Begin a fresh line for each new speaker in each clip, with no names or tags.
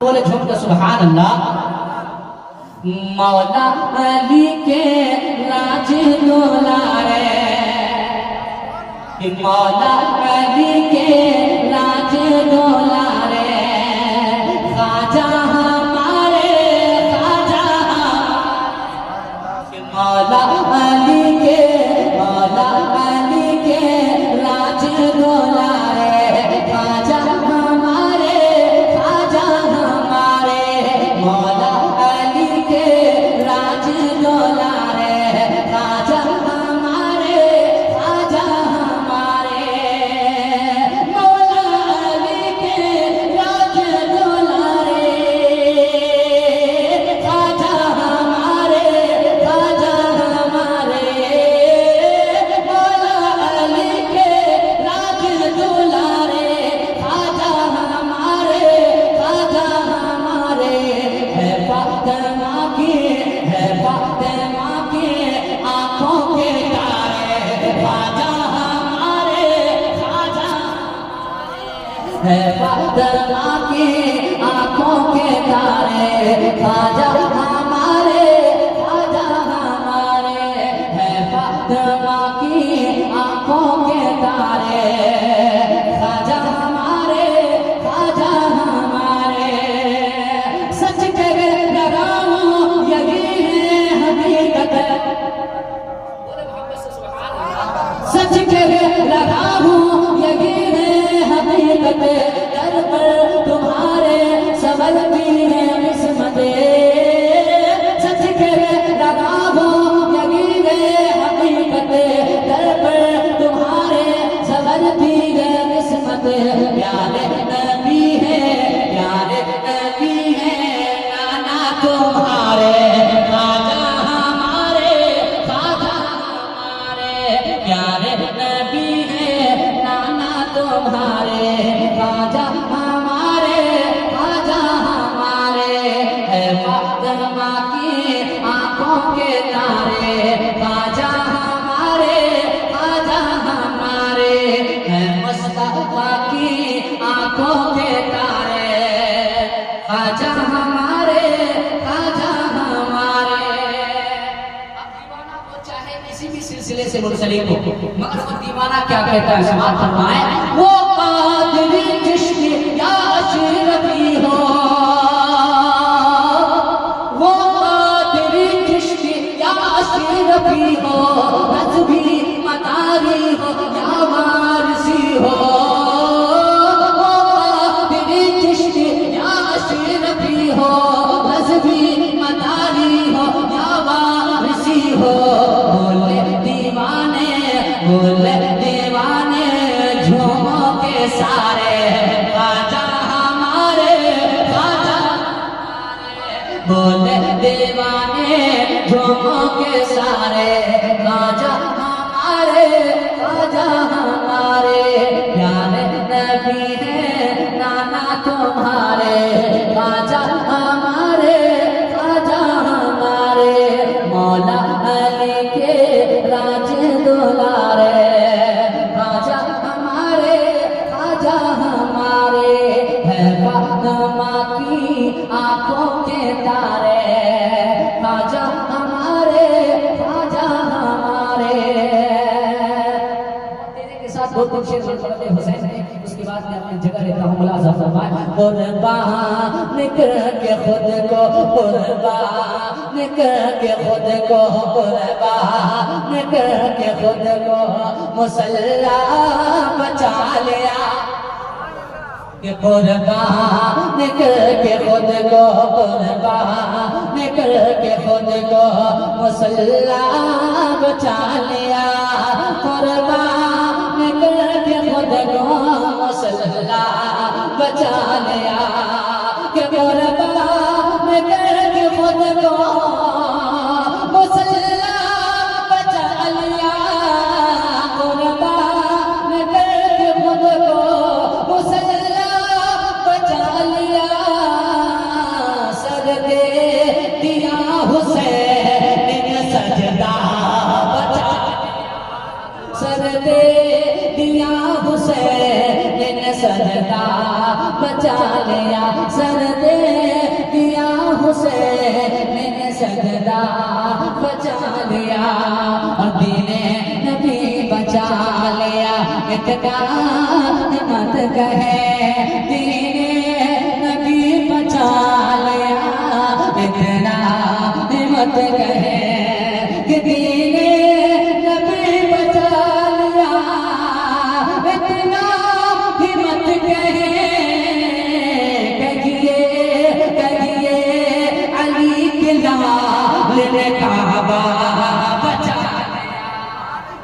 बोले झूम के सुभान अल्लाह। मौला अली के राज दुलारे, मौला अली के राज दुलारे, ख्वाजा हमारे ख्वाजा, मौला अली के राज दुलारे, ख्वाजा हमारे ख्वाजा हमारे, मौला अली के राज दुलारे, ख्वाजा हमारे ख्वाजा हमारे, मौला अली के राज दुलारे, ख्वाजा हमारे ख्वाजा हमारे, मौला अली के राज दुलारे, ख्वाजा हमारे ख्वाजा हमारे, है फातिमा की आंखों के तारे, ख्वाजा हमारे ख्वाजा, है फातिमा की आंखों के तारे, ख्वाजा हमारे ख्वाजा हमारे, है फातिमा की आंखों के तारे, ख्वाजा हमारे ख्वाजा हमारे, सच कहे लगाऊं यही है हकीकत, सच कहे लगाऊं यही है हकीकत, दर पर तुम्हारे संभलती है किस्मतें, सच कहे लगाऊं यही है हकीकत, दर पर तुम्हारे संभलती है किस्मतें, प्यारे नबी है नाना तुम्हारे, ख्वाजा हमारे ख्वाजा हमारे, प्यारे नबी है नाना तुम्हारे, ख्वाजा हमारे ख्वाजा हमारे, है फातिमा की आंखों के तारे, ख्वाजा हमारे ख्वाजा हमारे, है मुस्तफा की आंखों के तारे, ख्वाजा हमारे ख्वाजा हमारे। अब दीवाना को चाहे किसी भी सिलसिले से मुंसलिक हो, मगर वो दीवाना क्या कहता है समाज फरमाए, वो कादिरी चिश्ती या अशरफी हो, वो कादिरी चिश्ती या अशरफी हो, नज़्मी मदारी हो या वारसी हो, वो कादिरी चिश्ती या अशरफी हो, नज़्मी मदारी हो या वारसी हो, बोले दीवाने झूमों के सारे, ख्वाजा हमारे ख्वाजा हमारे, बोले दीवाने झूमों के सारे, ख्वाजा हमारे ख्वाजा हमारे, प्यारे नबी है नाना तुम्हारे, ख्वाजा हमारे ख्वाजा हमारे, मौला अली के राज दुलारे, ख्वाजा हमारे ख्वाजा हमारे, है फातिमा की आंखों के तारे, ख्वाजा हमारे ख्वाजा हमारे। तेरे के साथ बहुत कुछ शेर पढ़ते हुसैन ने, उसके बाद मैं अपनी जगह लेता हूँ, मुलाज़ा फरमाए, कुर्बान करके खुद को, कुर्बान करके खुद को, कुर्बान करके खुद को मुसल्ला बचा लिया, कि कुर्बान करके खुद को, कुर्बान करके खुद को मुसल्ला बचा लिया, कुर्बान करके खुद को मुसल्ला बचा लिया, कि कुर्बान करके खुद को मुसल्ला बचा लिया, कुर्बान करके खुद को मुसल्ला बचा लिया, सर दे दिया हुसैन ने सजदा बचा, सर दे दिया हुसैन ने सजदा बचा लिया, सर दे बचा लिया और दीने नबी बचा लिया। इतना मत कहे दीने नबी बचा लिया, इतना मत कहे कि दीने नबी बचा लिया, इतना हिम्मत कहे। कहिए अली के लाल ने काबा बचा लिया,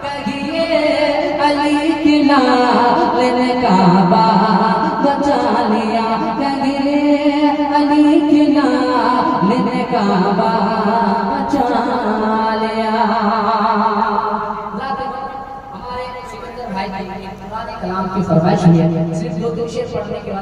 कहिए अली के लाल ने काबा बचा लिया, कहिए अली के लाल ने काबा बचा लिया। हमारे सिकंदर भाई की कुरान कलाम की फरमाइश है, सिर्फ 2 शेर पढ़ने के बाद